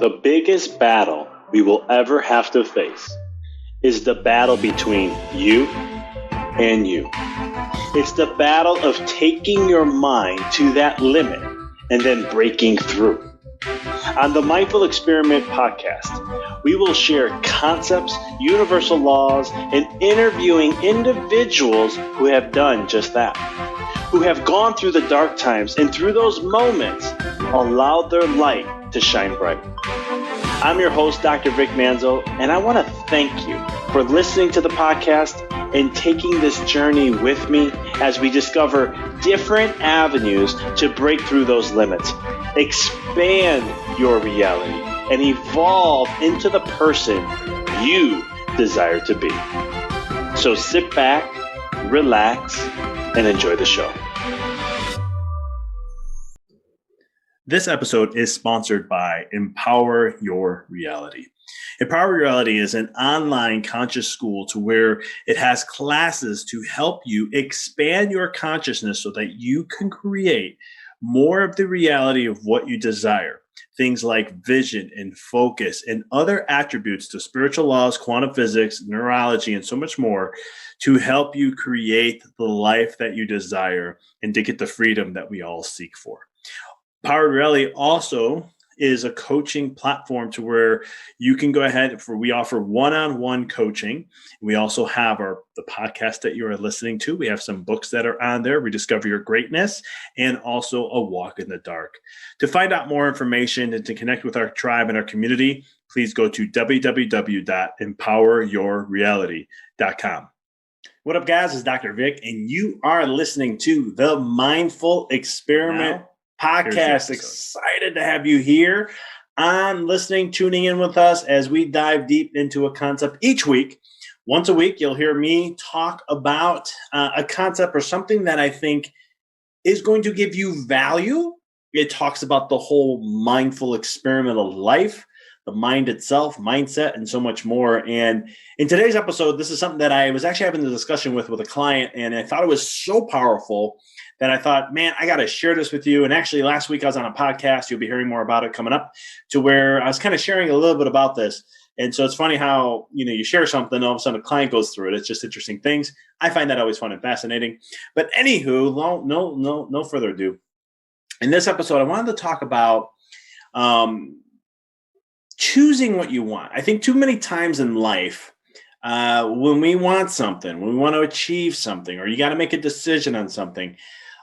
The biggest battle we will ever have to face is the battle between you and you. It's the battle of taking your mind to that limit and then breaking through. On the Mindful Experiment podcast, we will share concepts, universal laws, and interviewing individuals who have done just that, who have gone through the dark times and through those moments allowed their light to shine bright. I'm your host, Dr. Vic Manzo, and I want to thank you for listening to the podcast and taking this journey with me as we discover different avenues to break through those limits, expand your reality, and evolve into the person you desire to be. So sit back, relax, and enjoy the show. This episode is sponsored by Empower Your Reality. Empower Your Reality is an online conscious school to where it has classes to help you expand your consciousness so that you can create more of the reality of what you desire. Things like vision and focus and other attributes to spiritual laws, quantum physics, neurology, and so much more to help you create the life that you desire and to get the freedom that we all seek for. Empower Your Reality also is a coaching platform to where you can go ahead we offer one-on-one coaching. We also have the podcast that you are listening to. We have some books that are on there, Rediscover Your Greatness, and also A Walk in the Dark. To find out more information and to connect with our tribe and our community, please go to www.empoweryourreality.com. What up, guys? It's Dr. Vic, and you are listening to the Mindful Experiment podcast. Excited to have you here on listening, tuning in with us as we dive deep into a concept each week. Once a week, you'll hear me talk about a concept or something that I think is going to give you value. It talks about the whole mindful experiment of life, the mind itself, mindset, and so much more. And in today's episode, this is something that I was actually having a discussion with a client, and I thought it was so powerful that I thought, man, I got to share this with you. And actually, last week I was on a podcast. You'll be hearing more about it coming up, to where I was kind of sharing a little bit about this. And so it's funny how, you share something, all of a sudden a client goes through it. It's just interesting things. I find that always fun and fascinating. But anywho, no further ado. In this episode, I wanted to talk about choosing what you want. I think too many times in life, when we want something, when we want to achieve something, or you got to make a decision on something,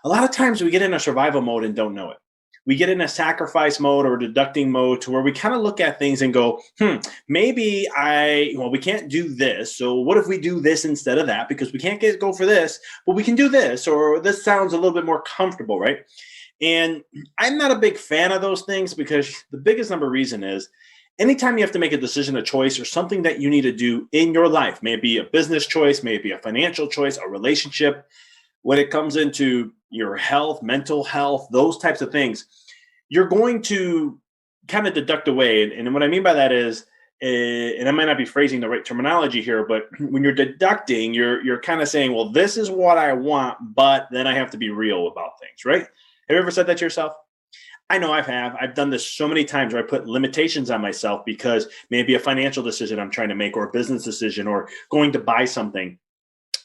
a lot of times we get in a survival mode and don't know it. We get in a sacrifice mode or deducting mode to where we kind of look at things and go, maybe we can't do this. So what if we do this instead of that? Because we can't go for this, but we can do this, or this sounds a little bit more comfortable, right? And I'm not a big fan of those things, because the biggest number reason is anytime you have to make a decision, a choice, or something that you need to do in your life, maybe a business choice, maybe a financial choice, a relationship, when it comes into your health, mental health, those types of things, you're going to kind of deduct away. And what I mean by that is, and I might not be phrasing the right terminology here, but when you're deducting, you're kind of saying, well, this is what I want, but then I have to be real about things, right? Have you ever said that to yourself? I know I've done this so many times where I put limitations on myself because maybe a financial decision I'm trying to make, or a business decision, or going to buy something.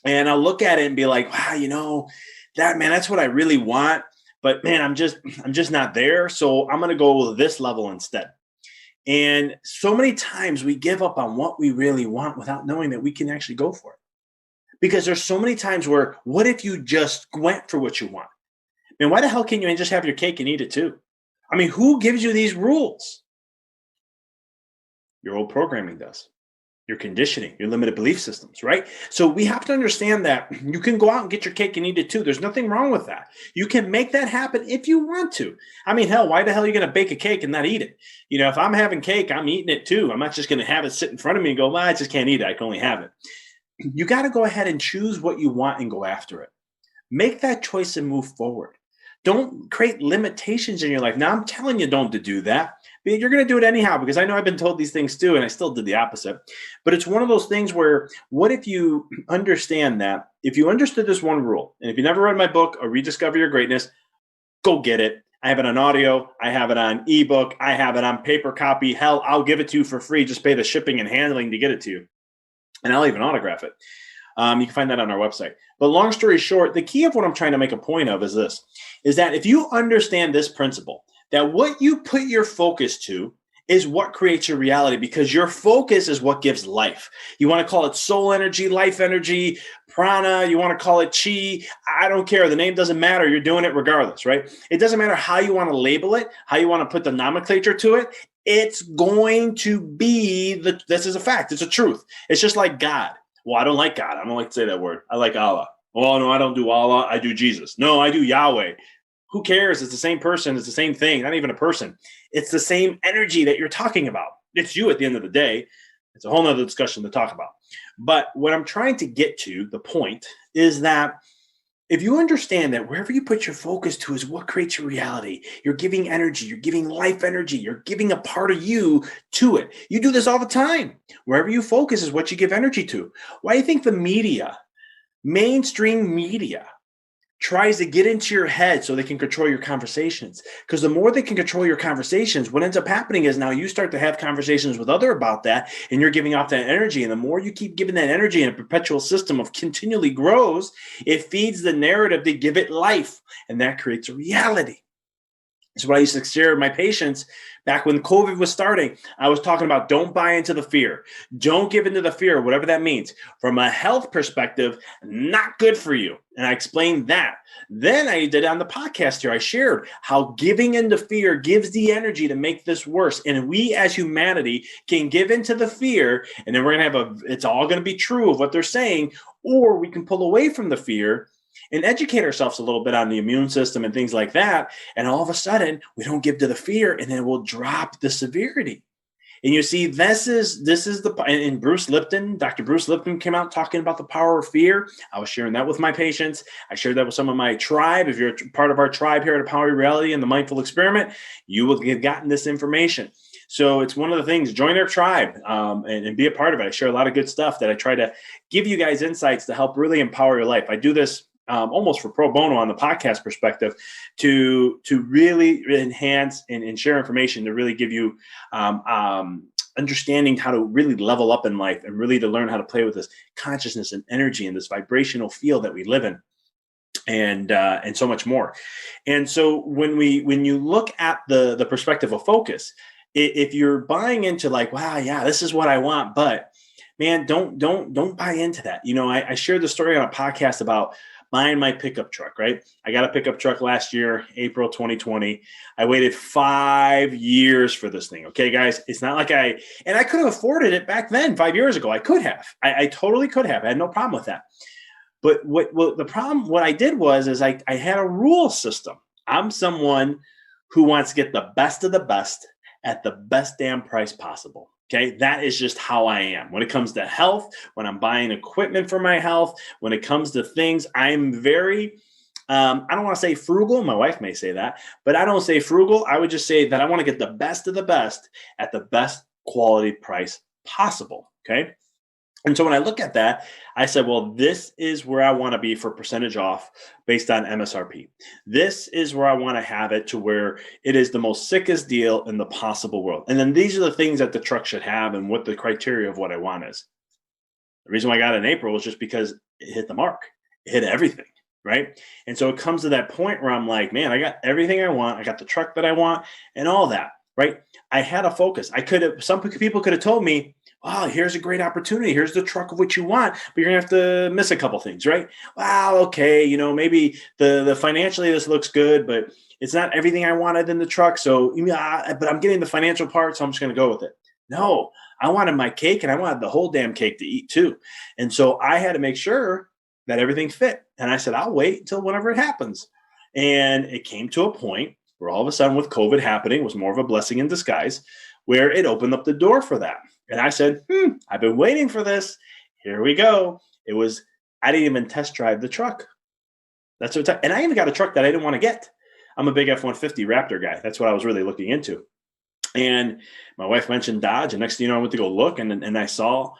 And I'll look at it and be like, wow, that's what I really want. But man, I'm just not there. So I'm going to go with this level instead. And so many times we give up on what we really want without knowing that we can actually go for it. Because there's so many times where, what if you just went for what you want? Man, why the hell can't you just have your cake and eat it too? I mean, who gives you these rules? Your old programming does. Your conditioning, your limited belief systems, right? So we have to understand that you can go out and get your cake and eat it too. There's nothing wrong with that. You can make that happen if you want to. I mean, hell, why the hell are you going to bake a cake and not eat it? If I'm having cake, I'm eating it too. I'm not just going to have it sit in front of me and go, well, I just can't eat it. I can only have it. You got to go ahead and choose what you want and go after it. Make that choice and move forward. Don't create limitations in your life. Now, I'm telling you, don't to do that. But you're going to do it anyhow, because I know I've been told these things too, and I still did the opposite. But it's one of those things where, what if you understand that, if you understood this one rule, and if you never read my book, or Rediscover Your Greatness, go get it. I have it on audio. I have it on ebook. I have it on paper copy. Hell, I'll give it to you for free. Just pay the shipping and handling to get it to you. And I'll even autograph it. You can find that on our website. But long story short, the key of what I'm trying to make a point of is this, is that if you understand this principle, that what you put your focus to is what creates your reality, because your focus is what gives life. You want to call it soul energy, life energy, prana, you want to call it chi. I don't care. The name doesn't matter. You're doing it regardless, right? It doesn't matter how you want to label it, how you want to put the nomenclature to it. It's going to be this is a fact. It's a truth. It's just like God. Well, I don't like God. I don't like to say that word. I like Allah. Oh, no, I don't do Allah. I do Jesus. No, I do Yahweh. Who cares? It's the same person. It's the same thing. Not even a person. It's the same energy that you're talking about. It's you at the end of the day. It's a whole nother discussion to talk about. But what I'm trying to get to, the point, is that if you understand that wherever you put your focus to is what creates your reality, you're giving energy, you're giving life energy, you're giving a part of you to it. You do this all the time. Wherever you focus is what you give energy to. Why do you think the media, mainstream media, tries to get into your head so they can control your conversations? Because the more they can control your conversations, what ends up happening is now you start to have conversations with others about that, and you're giving off that energy. And the more you keep giving that energy, and a perpetual system of continually grows, it feeds the narrative to give it life, and that creates a reality. It's what I used to share with my patients back when COVID was starting. I was talking about don't buy into the fear. Don't give into the fear, whatever that means. From a health perspective, not good for you. And I explained that. Then I did on the podcast here, I shared how giving into fear gives the energy to make this worse. And we as humanity can give into the fear, and then we're going to have it's all going to be true of what they're saying, or we can pull away from the fear and educate ourselves a little bit on the immune system and things like that. And all of a sudden, we don't give to the fear, and then we'll drop the severity. And you see, this is and Bruce Lipton, Dr. Bruce Lipton came out talking about the power of fear. I was sharing that with my patients. I shared that with some of my tribe. If you're part of our tribe here at Power of Reality and the Mindful Experiment, you will have gotten this information. So it's one of the things, join our tribe and be a part of it. I share a lot of good stuff that I try to give you guys insights to help really empower your life. I do this almost for pro bono on the podcast perspective to really enhance and share information to really give you understanding how to really level up in life and really to learn how to play with this consciousness and energy and this vibrational field that we live in, and so much more. And so when you look at the perspective of focus, if you're buying into like, wow, yeah, this is what I want, but man, don't buy into that. You know, I shared the story on a podcast about buying my pickup truck, right? I got a pickup truck last year, April 2020. I waited 5 years for this thing. Okay, guys, it's not like I could have afforded it back then, 5 years ago. I could have. I totally could have. I had no problem with that. But what I did was I had a rule system. I'm someone who wants to get the best of the best at the best damn price possible. Okay, that is just how I am. When it comes to health, when I'm buying equipment for my health, when it comes to things, I'm very, I don't want to say frugal. My wife may say that, but I don't say frugal. I would just say that I want to get the best of the best at the best quality price possible. Okay. And so when I look at that, I said, well, this is where I want to be for percentage off based on MSRP. This is where I want to have it to where it is the most sickest deal in the possible world. And then these are the things that the truck should have and what the criteria of what I want is. The reason why I got it in April was just because it hit the mark. It hit everything, right? And so it comes to that point where I'm like, man, I got everything I want. I got the truck that I want and all that, right? I had a focus. Some people could have told me, wow, here's a great opportunity. Here's the truck of what you want, but you're going to have to miss a couple things, right? Wow, okay, you know, maybe the financially this looks good, but it's not everything I wanted in the truck. So, but I'm getting the financial part, so I'm just going to go with it. No, I wanted my cake, and I wanted the whole damn cake to eat too. And so I had to make sure that everything fit. And I said, I'll wait until whenever it happens. And it came to a point where all of a sudden with COVID happening, it was more of a blessing in disguise, where it opened up the door for that. And I said, I've been waiting for this. Here we go. I didn't even test drive the truck. That's what, and I even got a truck that I didn't want to get. I'm a big F-150 Raptor guy. That's what I was really looking into. And my wife mentioned Dodge, and next thing you know, I went to go look, and I saw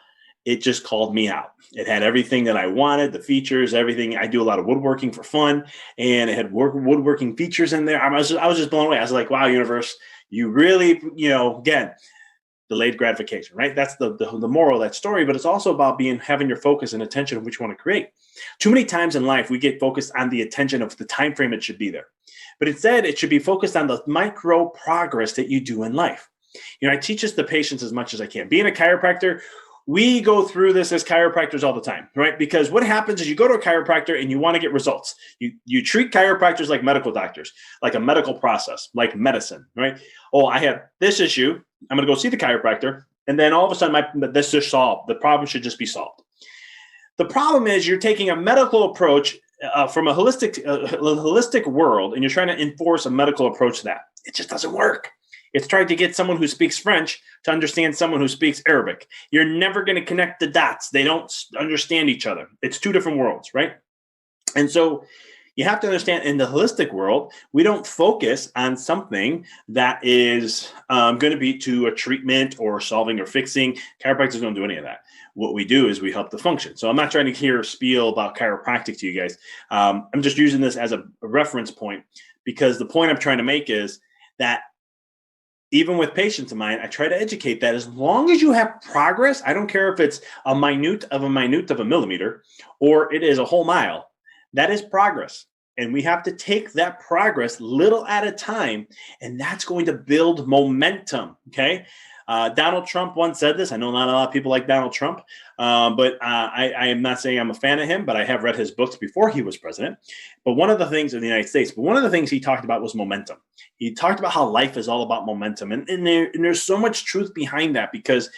it just called me out. It had everything that I wanted, the features, everything. I do a lot of woodworking for fun, and it had woodworking features in there. I was just blown away. I was like, wow, universe, you really, again, delayed gratification, right? That's the moral of that story, but it's also about having your focus and attention of what you want to create. Too many times in life, we get focused on the attention of the time frame it should be there. But instead, it should be focused on the micro progress that you do in life. I teach this to patients as much as I can. Being a chiropractor, we go through this as chiropractors all the time, right? Because what happens is you go to a chiropractor and you want to get results. You treat chiropractors like medical doctors, like a medical process, like medicine, right? Oh, I have this issue. I'm going to go see the chiropractor. And then all of a sudden, this is solved. The problem should just be solved. The problem is you're taking a medical approach from a holistic world, and you're trying to enforce a medical approach to that. It just doesn't work. It's trying to get someone who speaks French to understand someone who speaks Arabic. You're never going to connect the dots. They don't understand each other. It's two different worlds, right? And so you have to understand, in the holistic world, we don't focus on something that is going to be to a treatment or solving or fixing. Chiropractors don't do any of that. What we do is we help the function. So I'm not trying to hear a spiel about chiropractic to you guys. I'm just using this as a reference point, because the point I'm trying to make is that even with patients of mine, I try to educate that as long as you have progress, I don't care if it's a minute of a millimeter or it is a whole mile, that is progress. And we have to take that progress little at a time, and that's going to build momentum, okay? Donald Trump once said this. I know not a lot of people like Donald Trump, but I am not saying I'm a fan of him, but I have read his books before he was president. But one of the things in the United States, he talked about was momentum. He talked about how life is all about momentum. And there's so much truth behind that, because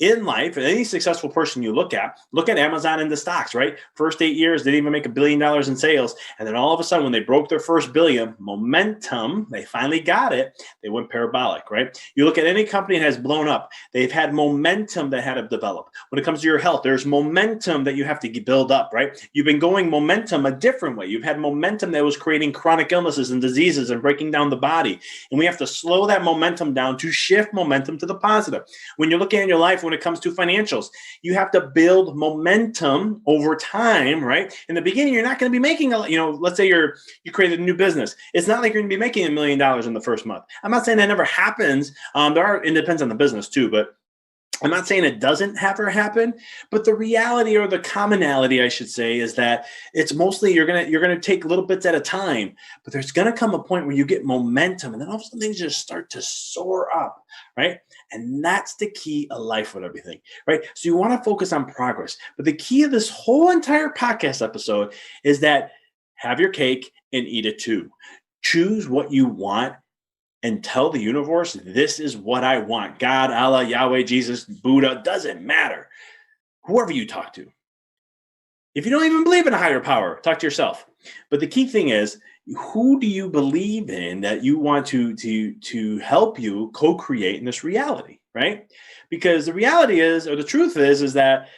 in life, any successful person you look at Amazon and the stocks, right? First 8 years, they didn't even make $1 billion in sales. And then all of a sudden, when they broke their first billion, momentum, they finally got it. They went parabolic, right? You look at any company that has blown up, they've had momentum that had to develop. When it comes to your health, there's momentum that you have to build up, right? You've been going momentum a different way. You've had momentum that was creating chronic illnesses and diseases and breaking down the body. And we have to slow that momentum down to shift momentum to the positive. When you're looking at your life, when it comes to financials, you have to build momentum over time, right? In the beginning, you're not going to be making let's say you created a new business. It's not like you're going to be making $1 million in the first month. I'm not saying that never happens. It depends on the business too, but I'm not saying it doesn't ever happen, but the reality, or the commonality, I should say, is that it's mostly you're gonna take little bits at a time. But there's gonna come a point where you get momentum, and then all of a sudden things just start to soar up, right? And that's the key of life with everything, right? So you want to focus on progress, but the key of this whole entire podcast episode is that have your cake and eat it too. Choose what you want and tell the universe, this is what I want. God, Allah, Yahweh, Jesus, Buddha, doesn't matter. Whoever you talk to. If you don't even believe in a higher power, talk to yourself. But the key thing is, who do you believe in that you want to help you co-create in this reality, right? Because the reality is, or the truth is that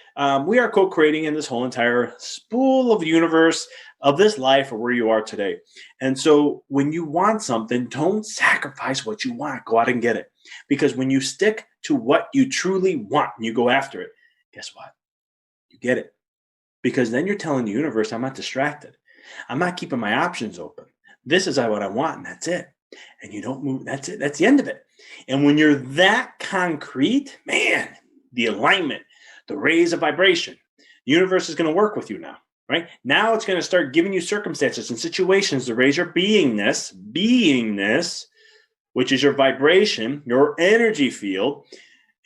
we are co-creating in this whole entire spool of universe of this life, or where you are today. And so when you want something, don't sacrifice what you want. Go out and get it. Because when you stick to what you truly want and you go after it, guess what? You get it. Because then you're telling the universe, I'm not distracted. I'm not keeping my options open. This is what I want, and that's it. And you don't move. That's it. That's the end of it. And when you're that concrete, man, the alignment, the raise of vibration, the universe is going to work with you now. Right? Now it's going to start giving you circumstances and situations to raise your beingness, which is your vibration, your energy field.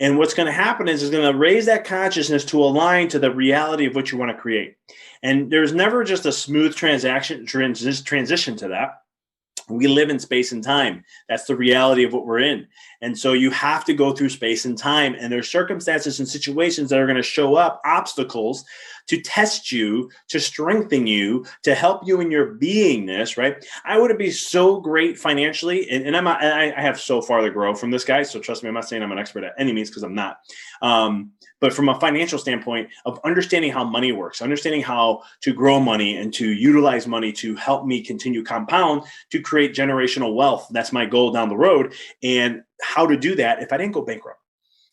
And what's going to happen is it's going to raise that consciousness to align to the reality of what you want to create. And there's never just a smooth transition to that. We live in space and time. That's the reality of what we're in. And so you have to go through space and time. And there's circumstances and situations that are going to show up, obstacles to test you, to strengthen you, to help you in your beingness, right? I would be so great financially. And I have so far to grow from this guy. So trust me, I'm not saying I'm an expert at any means, because I'm not. But from a financial standpoint of understanding how money works, understanding how to grow money and to utilize money to help me continue compound, to create generational wealth. That's my goal down the road. And how to do that if I didn't go bankrupt.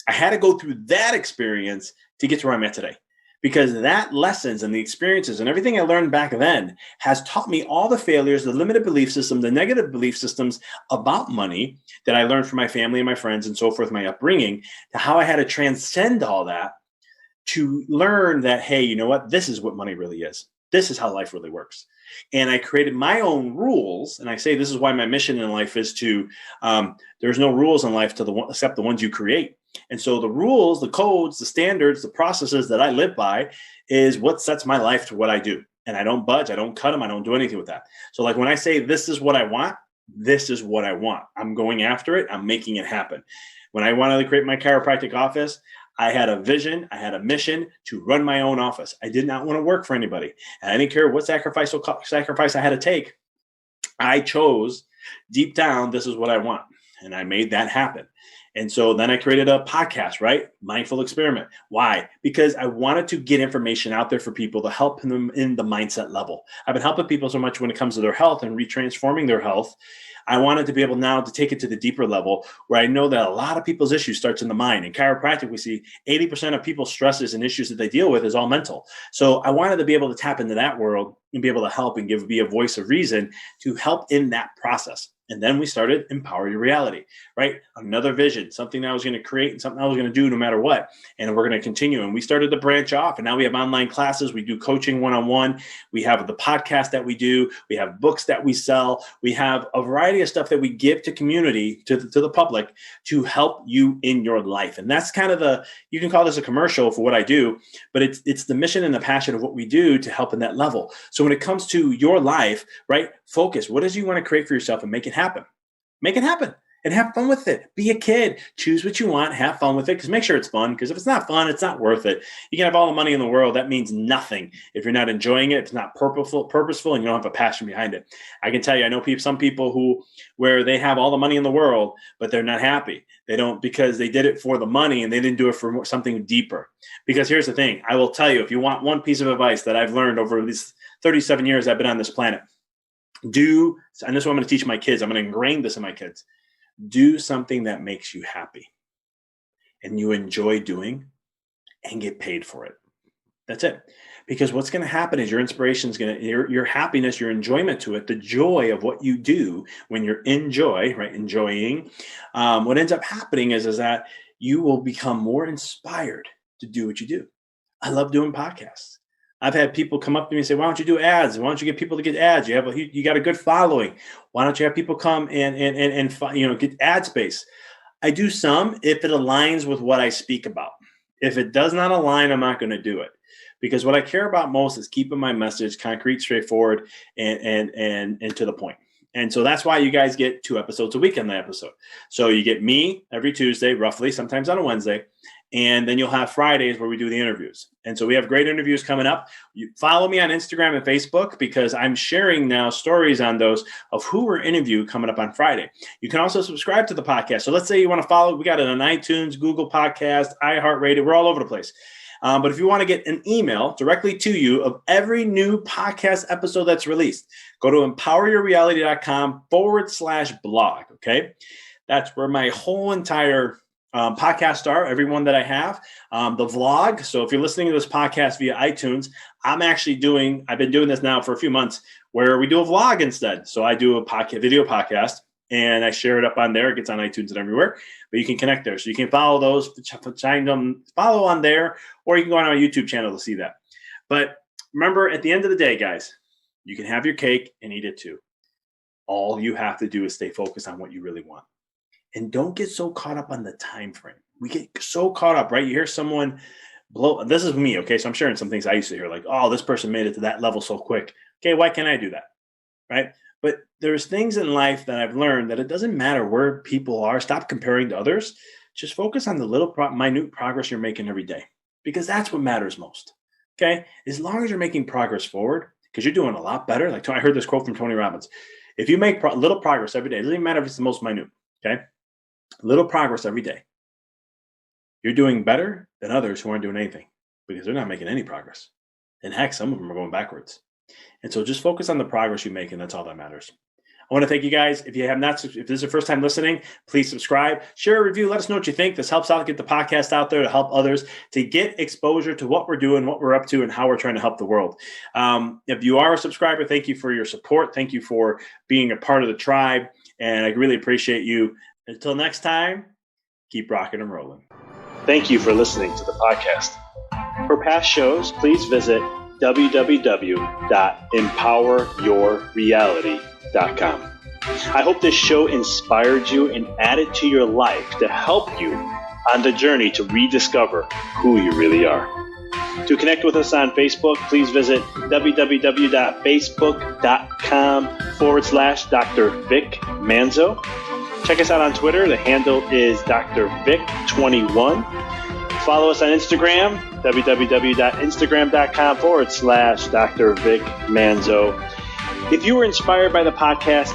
I had to go through that experience to get to where I'm at today. Because that lessons and the experiences and everything I learned back then has taught me all the failures, the limited belief systems, the negative belief systems about money that I learned from my family and my friends and so forth, my upbringing, to how I had to transcend all that to learn that, hey, you know what? This is what money really is. This is how life really works. And I created my own rules. And I say this is why my mission in life is to, there's no rules in life except the ones you create. And so the rules, the codes, the standards, the processes that I live by is what sets my life to what I do. And I don't budge. I don't cut them. I don't do anything with that. So like when I say this is what I want, this is what I want. I'm going after it. I'm making it happen. When I wanted to create my chiropractic office, I had a vision, I had a mission to run my own office. I did not want to work for anybody. And I didn't care what sacrifice I had to take. I chose deep down, this is what I want. And I made that happen. And so then I created a podcast, right? Mindful Experiment. Why? Because I wanted to get information out there for people to help them in the mindset level. I've been helping people so much when it comes to their health and retransforming their health. I wanted to be able now to take it to the deeper level where I know that a lot of people's issues starts in the mind. In chiropractic, we see 80% of people's stresses and issues that they deal with is all mental. So I wanted to be able to tap into that world and be able to help and be a voice of reason to help in that process. And then we started Empower Your Reality, right? Another vision, something that I was going to create and something I was going to do no matter what. And we're going to continue. And we started to branch off. And now we have online classes. We do coaching one-on-one. We have the podcast that we do. We have books that we sell. We have a variety of stuff that we give to community, to the public, to help you in your life. And that's kind of you can call this a commercial for what I do, but it's the mission and the passion of what we do to help in that level. So when it comes to your life, right, focus. What does you want to create for yourself and make it happen? Make it happen and have fun with it. Be a kid. Choose what you want. Have fun with it. Because make sure it's fun. Because if it's not fun, it's not worth it. You can have all the money in the world. That means nothing if you're not enjoying it. If it's not purposeful, and you don't have a passion behind it. I can tell you, I know some people where they have all the money in the world, but they're not happy. They don't, because they did it for the money and they didn't do it for something deeper. Because here's the thing. I will tell you, if you want one piece of advice that I've learned over these 37 years I've been on this planet, and this is what I'm going to teach my kids. I'm going to ingrain this in my kids. Do something that makes you happy and you enjoy doing and get paid for it. That's it. Because what's going to happen is your inspiration is going to, your happiness, your enjoyment to it, the joy of what you do when you're enjoying, what ends up happening is that you will become more inspired to do what you do. I love doing podcasts. I've had people come up to me and say, why don't you do ads? Why don't you get people to get ads? You got a good following. Why don't you have people come and get ad space? I do some if it aligns with what I speak about. If it does not align, I'm not going to do it. Because what I care about most is keeping my message concrete, straightforward, and to the point. And so that's why you guys get 2 episodes a week on the episode. So you get me every Tuesday, roughly, sometimes on a Wednesday. And then you'll have Fridays where we do the interviews. And so we have great interviews coming up. You follow me on Instagram and Facebook because I'm sharing now stories on those of who we're interviewing coming up on Friday. You can also subscribe to the podcast. So let's say you want to follow. We got it on iTunes, Google Podcast, iHeartRadio. We're all over the place. But if you want to get an email directly to you of every new podcast episode that's released, go to empoweryourreality.com/blog. Okay. That's where my whole entire podcasts are, every one that I have, the vlog. So if you're listening to this podcast via iTunes, I've been doing this now for a few months where we do a vlog instead. So I do a video podcast and I share it up on there. It gets on iTunes and everywhere, but you can connect there. So you can follow those, follow on there, or you can go on our YouTube channel to see that. But remember, at the end of the day, guys, you can have your cake and eat it too. All you have to do is stay focused on what you really want. And don't get so caught up on the time frame. We get so caught up, right? You hear someone blow. This is me, okay? So I'm sharing some things I used to hear, like, oh, this person made it to that level so quick. Okay, why can't I do that, right? But there's things in life that I've learned that it doesn't matter where people are. Stop comparing to others. Just focus on the little minute progress you're making every day, because that's what matters most, okay? As long as you're making progress forward, because you're doing a lot better. Like I heard this quote from Tony Robbins. If you make little progress every day, it doesn't even matter if it's the most minute, okay? Little progress every day. You're doing better than others who aren't doing anything because they're not making any progress. And heck, some of them are going backwards. And so just focus on the progress you make, and that's all that matters. I want to thank you guys. If you have not, if this is your first time listening, please subscribe, share a review. Let us know what you think. This helps out get the podcast out there to help others to get exposure to what we're doing, what we're up to, and how we're trying to help the world. If you are a subscriber, thank you for your support. Thank you for being a part of the tribe. And I really appreciate you. Until next time, keep rocking and rolling. Thank you for listening to the podcast. For past shows, please visit www.empoweryourreality.com. I hope this show inspired you and added to your life to help you on the journey to rediscover who you really are. To connect with us on Facebook, please visit www.facebook.com/Dr. Vic Manzo. Check us out on Twitter. The handle is Dr. Vic21. Follow us on Instagram, www.instagram.com/Dr. Vic Manzo. If you were inspired by the podcast,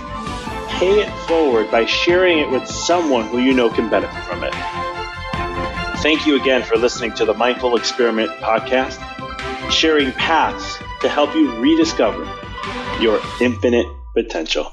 pay it forward by sharing it with someone who you know can benefit from it. Thank you again for listening to the Mindful Experiment podcast, sharing paths to help you rediscover your infinite potential.